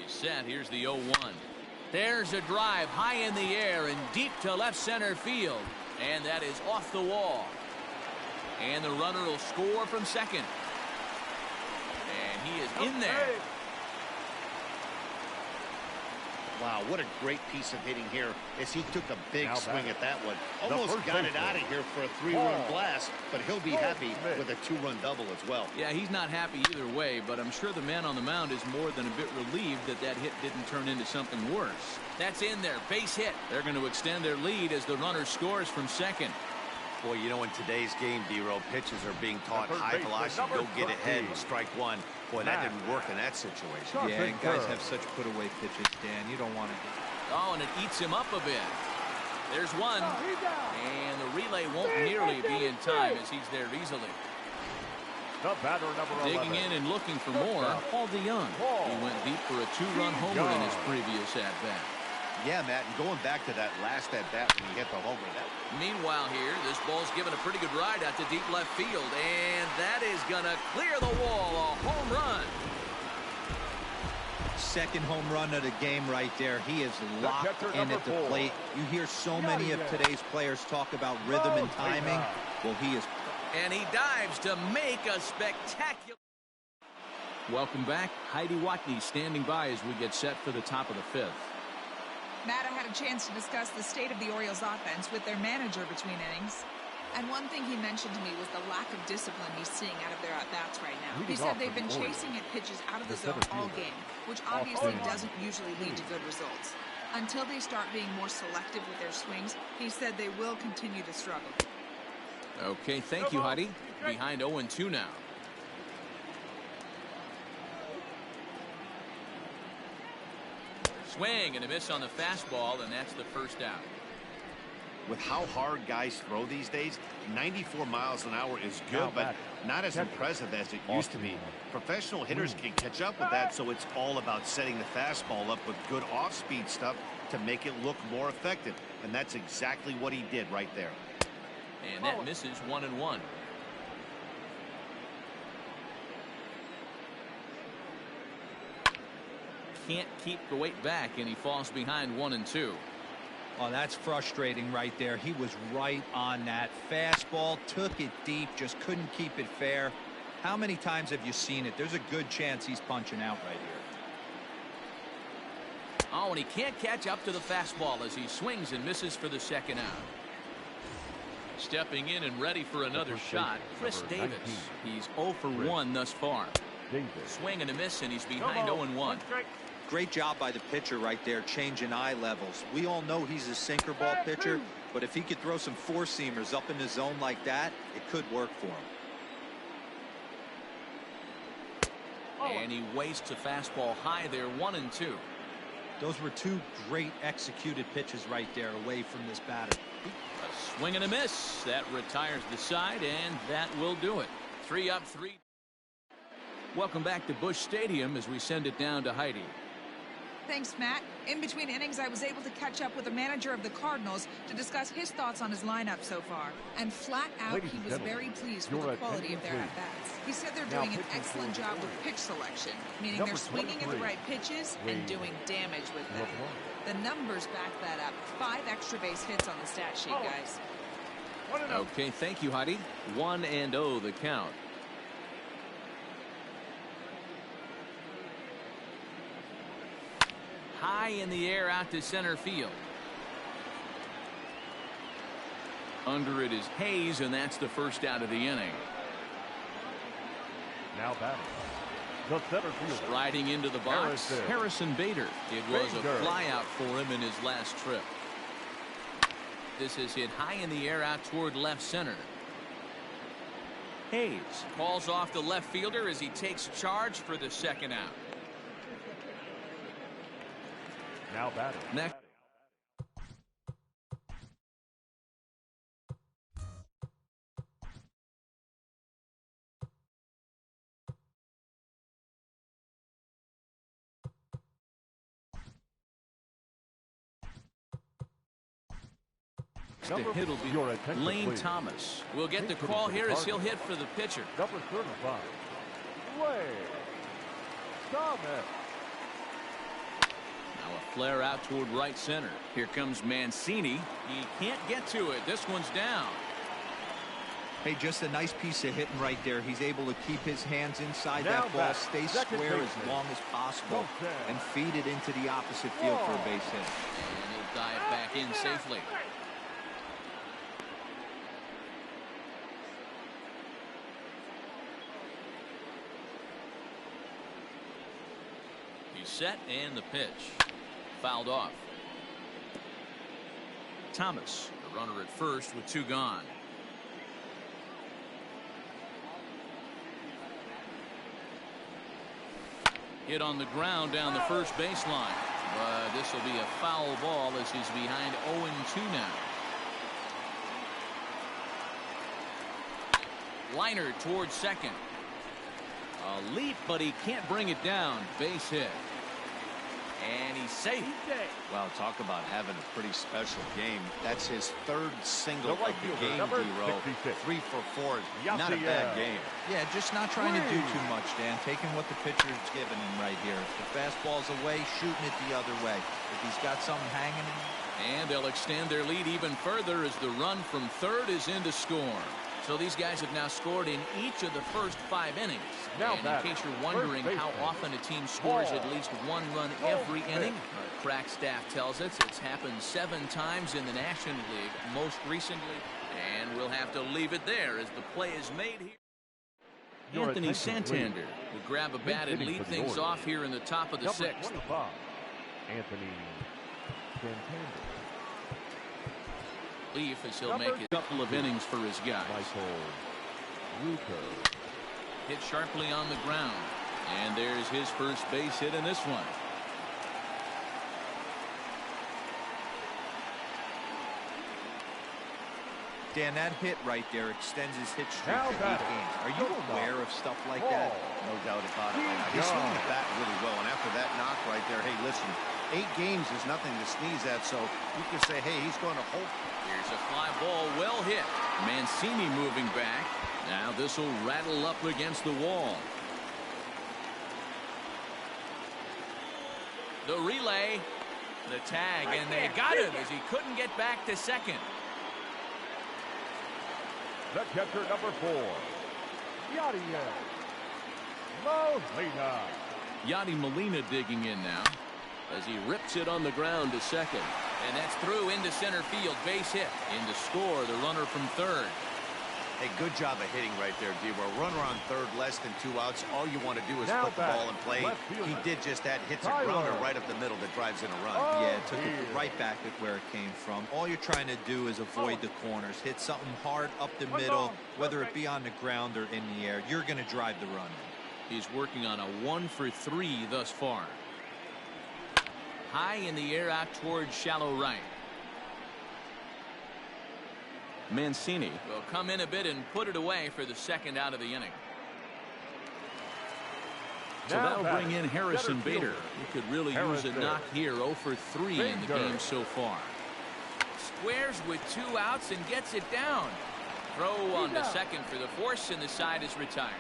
Set. Here's the 0-1. There's a drive high in the air and deep to left center field. And that is off the wall. And the runner will score from second. And he is in there. Wow, what a great piece of hitting here as he took a big swing at that one. Almost got it out of here for a 3-run blast, but he'll be happy with a 2-run double as well. Yeah, he's not happy either way, but I'm sure the man on the mound is more than a bit relieved that that hit didn't turn into something worse. That's in there, base hit. They're going to extend their lead as the runner scores from second. Boy, you know, in today's game, D-Row, pitches are being taught high velocity, go get ahead, strike one. Boy, that didn't work in that situation. Yeah, and guys have such put-away pitches, Dan. You don't want to. Oh, and it eats him up a bit. There's one. And the relay won't nearly be in time as he's there easily. The batter, number 11. Digging in and looking for more, Paul DeJong. He went deep for a 2-run homer in his previous at-bat. Yeah, Matt, and going back to that last at-bat when he hit the homer. Meanwhile here, this ball's given a pretty good ride out to deep left field, and that is going to clear the wall, a home run. Second home run of the game right there. He is locked in at the plate. You hear so many of today's players talk about rhythm and timing. Well, he is. And he dives to make a spectacular. Welcome back. Heidi Watney standing by as we get set for the top of the fifth. Matt, I had a chance to discuss the state of the Orioles offense with their manager between innings. And one thing he mentioned to me was the lack of discipline he's seeing out of their at-bats right now. He said they've been chasing at pitches out of the zone all game, which obviously doesn't usually lead to good results. Until they start being more selective with their swings, he said they will continue to struggle. Okay, thank you, Heidi. Behind 0-2 now. Swing and a miss on the fastball, and that's the first out. With how hard guys throw these days, 94 miles an hour is good, but not as impressive as it used to be. Professional hitters can catch up with that, so it's all about setting the fastball up with good off-speed stuff to make it look more effective. And that's exactly what he did right there. And that misses 1-1. Can't keep the weight back, and he falls behind 1-2. Oh, that's frustrating right there. He was right on that. Fastball, took it deep, just couldn't keep it fair. How many times have you seen it? There's a good chance he's punching out right here. Oh, and he can't catch up to the fastball as he swings and misses for the second out. Stepping in and ready for another shot, Chris Davis. He's 0 for 1 thus far. Swing and a miss, and he's behind 0-1. Great job by the pitcher right there, changing eye levels. We all know he's a sinker ball pitcher, but if he could throw some four-seamers up in the zone like that, it could work for him. And he wastes a fastball high there, 1-2. Those were two great executed pitches right there away from this batter. A swing and a miss. That retires the side, and that will do it. 3 up, 3. Welcome back to Busch Stadium as we send it down to Heidi. Thanks, Matt. In between innings, I was able to catch up with the manager of the Cardinals to discuss his thoughts on his lineup so far. And flat out, he was very pleased with the quality of their at-bats. He said they're doing an excellent job with pitch selection, meaning they're swinging at the right pitches and doing damage with them. The numbers back that up. 5 extra base hits on the stat sheet, guys. Okay, thank you, Heidi. 1-0 the count. High in the air out to center field. Under it is Hayes, and that's the first out of the inning. Now batting, the center fielder. Striding into the box, Harrison Bader. It was a flyout for him in his last trip. This is hit high in the air out toward left center. Hayes calls off the left fielder as he takes charge for the second out. Now batting. Next. The hit will be Lane Thomas. We'll get the call here as he'll hit for the pitcher. Number 35, Lane Thomas. Now a flare out toward right center. Here comes Mancini. He can't get to it. This one's down. Hey, just a nice piece of hitting right there. He's able to keep his hands inside Now that ball, back, stay second square baseman. as long as possible, Okay. and feed it into the opposite field for a base hit. And he'll dive back in safely. He's set and the pitch. Fouled off. Thomas, the runner at first with 2 gone. Hit on the ground down the first baseline. But this will be a foul ball as he's behind 0-2 now. Liner towards second. A leap, but he can't bring it down. Base hit. And he's safe. Well, talk about having a pretty special game. That's his 3rd single The right of the fielder, game, number D-Row. 66. 3 for 4. Not a Yasiel. bad game. Yeah, just not trying to do too much, Dan. Taking what the pitcher's giving him right here. If the fastball's away, shooting it the other way. If he's got something hanging in. And they'll extend their lead even further as the run from third is in to score. So these guys have now scored in each of the first 5 innings. Now and in batting, case you're wondering first how baseman, often a team scores Paul. at least 1 run every inning, our crack staff tells us it's happened 7 times in the National League, most recently. And we'll have to leave it there as the play is made here. Your Anthony attention, Santander will grab a bat and hitting lead for the things Orioles. off here in the top of the Number 6th. 25, Anthony Santander. Leaf as he'll Number make a couple of innings for his guys. Michael Ruco. Hit sharply on the ground. And there's his first base hit in this one. Dan, that hit right there extends his hit streak Now to 8 batting. games. Are you Shortstop. aware of stuff like Paul. that? No doubt about it. Man. He's swinging the bat really well. And after that knock right there, hey, listen, 8 games is nothing to sneeze at. So you can say, hey, he's going to hold. Here's a fly ball well hit. Mancini moving back. Now this will rattle up against the wall. The relay. The tag. And they got him as he couldn't get back to second. The catcher, number 4, Yadier Molina. Yadi Molina digging in now as he rips it on the ground to second. And that's through into center field. Base hit. In to score the runner from third. Hey, good job of hitting right there, D. A runner on third, less than 2 outs. All you want to do is Now put the ball batting, in play. left fielder, He did just that. Hits a Tyler. grounder right up the middle that drives in a run. Oh. Yeah, took here. it right back at where it came from. All you're trying to do is avoid the corners. Hit something hard up the middle, whether it be on the ground or in the air. You're going to drive the run. He's working on a 1 for 3 thus far. High in the air out towards shallow right. Mancini will come in a bit and put it away for the second out of the inning. So Now that'll batting, bring in Harrison center Bader. fielder, He could really use a Harrison. knock here. 0 for 3 in the Bader. game so far. Squares with 2 outs and gets it down. Throw on to second for the force, and the side is retired.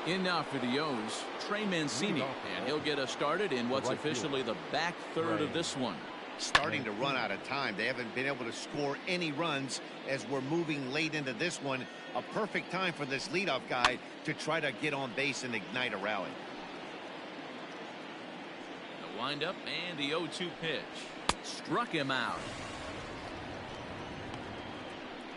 In now for the O's, Trey Mancini, and he'll get us started in what's Right officially the back third of this one. Starting to run out of time. They haven't been able to score any runs as we're moving late into this one. A perfect time for this leadoff guy to try to get on base and ignite a rally. The windup and the 0-2 pitch. Struck him out.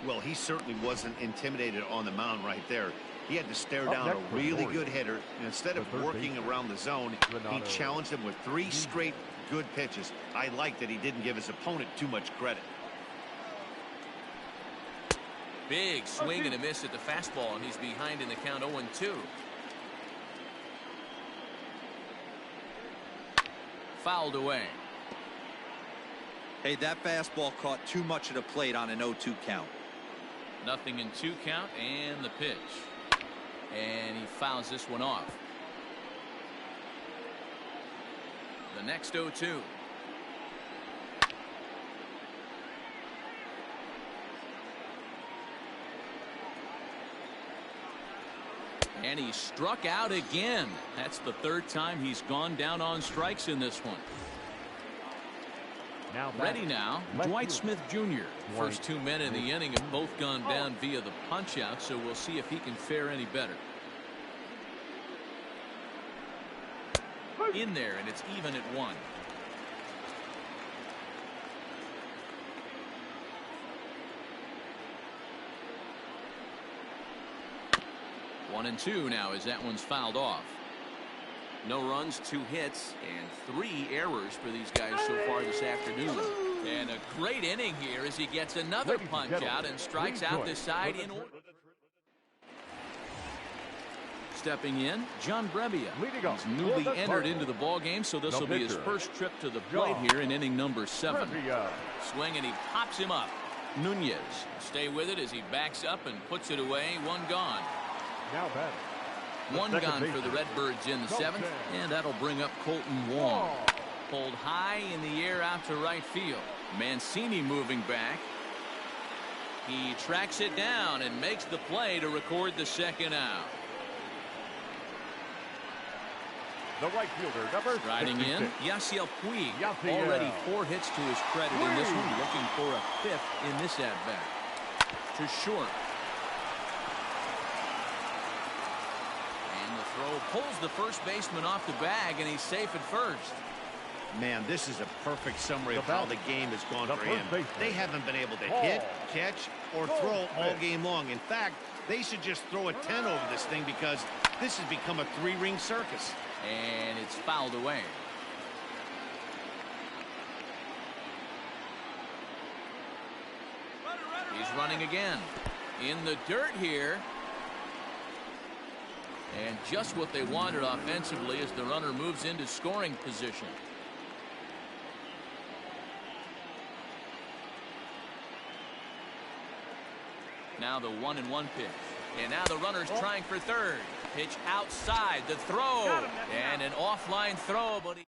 Well, he certainly wasn't intimidated on the mound right there. He had to stare Up down next a for really Florida. good hitter, and instead of The third working baseman, around the zone, he Renato. challenged him with 3 straight good pitches. I like that he didn't give his opponent too much credit. Big swing and a miss at the fastball, and he's behind in the count 0-2. Fouled away. Hey, that fastball caught too much of the plate on an 0-2 count. Nothing in 2 count, and the pitch. And he fouls this one off. The next 0-2. And he struck out again. That's the third time he's gone down on strikes in this one. Ready now, Dwight Smith Jr. First two men in the inning have both gone down via the punch-out, so we'll see if he can fare any better. In there, and it's even at 1. One and two now as that one's fouled off. No runs, 2 hits, and 3 errors for these guys so far this afternoon. And a great inning here as he gets another punch out and strikes out the side in order. Stepping in, John Brebbia. He's newly entered into the ballgame, so this will be his first trip to the plate here in inning number 7. Swing, and he pops him up. Nunez stay with it as he backs up and puts it away. 1 gone. Now batting. 1 gone for the Redbirds in the 7th, and that'll bring up Colton Wong. Pulled high in the air out to right field. Mancini moving back. He tracks it down and makes the play to record the 2nd out. The right fielder, number Riding in, 66. Yasiel Puig. Yasiel. Already 4 hits to his credit in this one, looking for a 5th in this at-bat. To short. Throw pulls the first baseman off the bag, and he's safe at first. Man, this is a perfect summary of how the game has gone for him. They haven't been able to hit, catch, or throw all game long. In fact, they should just throw a 10 over this thing because this has become a 3-ring circus. And it's fouled away. He's running again. In the dirt here. And just what they wanted offensively as the runner moves into scoring position. Now the 1-1 pitch. And now the runner's trying for third. Pitch outside, the throw. And an offline throw, but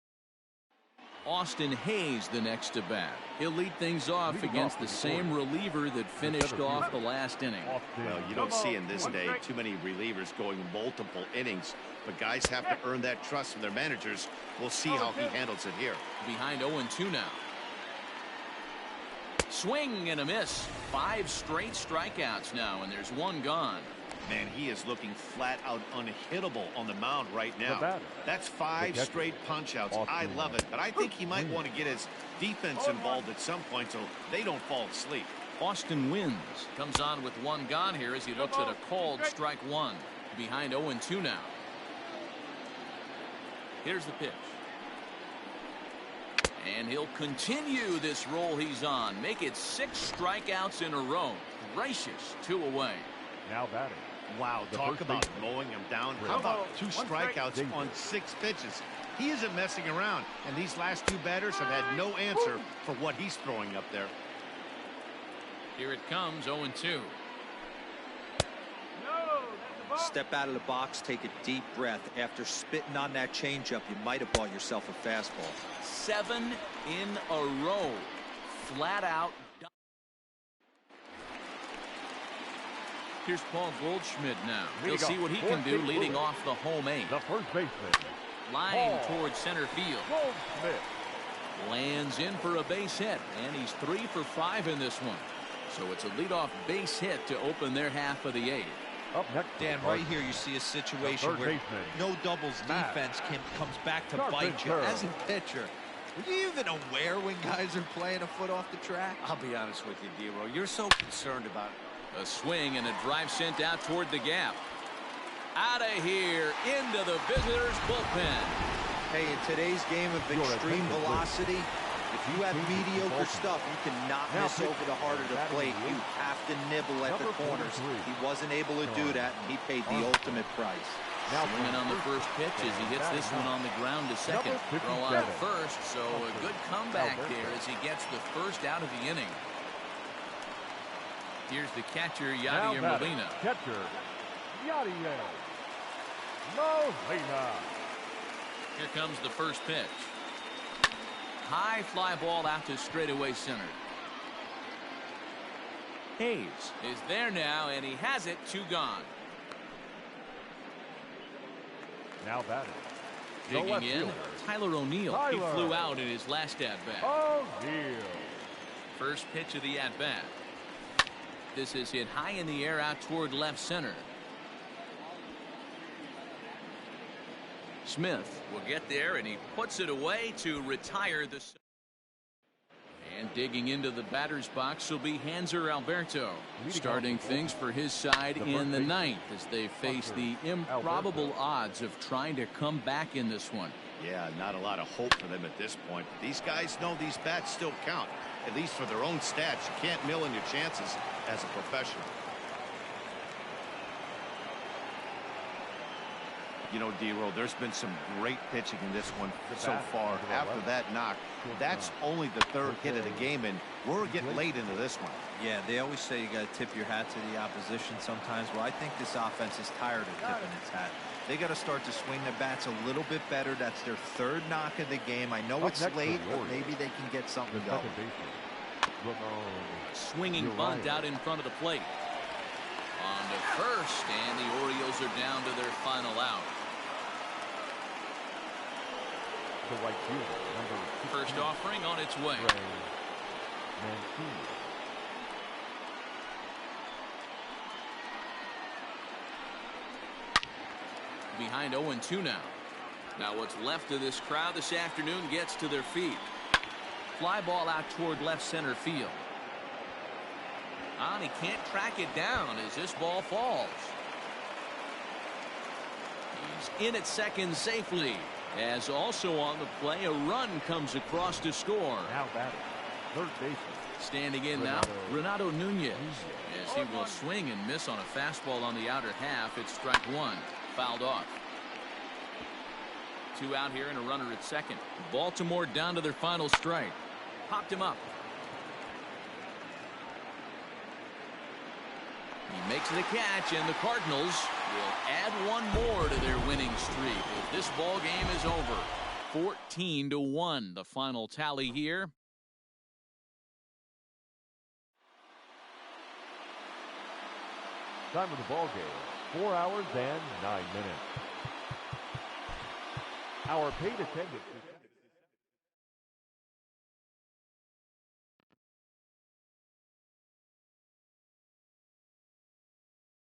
Austin Hayes the next to bat. He'll lead things off against the same reliever that finished off the last inning. Well, you don't see in this day too many relievers going multiple innings, but guys have to earn that trust from their managers. We'll see how he handles it here. Behind 0-2 now. Swing and a miss. 5 straight strikeouts now, and there's 1 gone. Man, he is looking flat out unhittable on the mound right now. That's 5 straight punch-outs. I love it, but I think he might want to get his defense involved at some point so they don't fall asleep. Austin wins. Comes on with 1 gone here as he looks at a called strike 1. Behind 0-2 now. Here's the pitch. And he'll continue this roll he's on. Make it 6 strikeouts in a row. Gracious, 2 away. Now batting. Wow, talk about mowing him down. How about 2 strikeouts on 6 pitches? He isn't messing around, and these last 2 batters have had no answer for what he's throwing up there. Here it comes, 0-2. Step out of the box, take a deep breath. After spitting on that changeup, you might have bought yourself a fastball. 7 in a row. Flat out. Here's Paul Goldschmidt now. He'll see what he can do leading off the home 8. The first baseman. Line towards center field. Goldschmidt. Lands in for a base hit, and he's 3 for 5 in this one. So it's a leadoff base hit to open their half of the 8th. Up next, Dan, right here you see a situation where no doubles defense comes back to bite you. As a pitcher, are you even aware when guys are playing a foot off the track? I'll be honest with you, D-Row. You're so concerned about a swing and a drive sent out toward the gap. Out of here into the visitors' bullpen. Hey, in today's game of extreme velocity, if you have mediocre stuff, you cannot miss over the heart of the plate. You have to nibble at the corners. He wasn't able to do that, and he paid the ultimate price. Swinging on the first pitch as he hits this one on the ground to second. Throw on to first, so a good comeback there as he gets the first out of the inning. Here's the catcher, Yadier Molina. Catcher, Yadier Molina. Here comes the first pitch. High fly ball out to straightaway center. Hayes is there now, and he has it. 2 gone. Now batting. Digging in, Tyler O'Neill. He flew out in his last at-bat. O'Neill. First pitch of the at-bat. This is hit high in the air out toward left center. Smith will get there, and he puts it away to retire the. And digging into the batter's box will be Hanser Alberto, starting things for his side in the ninth as they face the improbable odds of trying to come back in this one. Yeah, not a lot of hope for them at this point. But these guys know these bats still count, at least for their own stats. You can't mill in your chances as a professional. You know, D-Roll, there's been some great pitching in this one so far. After that knock, that's only the third hit of the game, and we're getting late into this one. Yeah, they always say you got to tip your hat to the opposition sometimes. Well, I think this offense is tired of tipping its hat. They got to start to swing the bats a little bit better. That's their third knock of the game. I know it's late, but maybe they can get something going. Swinging bunt out in front of the plate. On to first, and the Orioles are down to their final out. The right fielder, number 16, First offering on its way. Mancini. Behind 0-2 now. Now what's left of this crowd this afternoon gets to their feet. Fly ball out toward left center field. And he can't track it down as this ball falls. He's in at second safely. As also on the play, a run comes across to score. Now batting. Third baseman. Standing in now, Renato Nunez. As he will swing and miss on a fastball on the outer half. It's strike one. Fouled off. Two out here and a runner at second. Baltimore down to their final strike. Popped him up. He makes the catch, and the Cardinals will add one more to their winning streak as this ball game is over. 14-1, the final tally here. Time of the ball game, 4 hours and 9 minutes. Our paid attendance is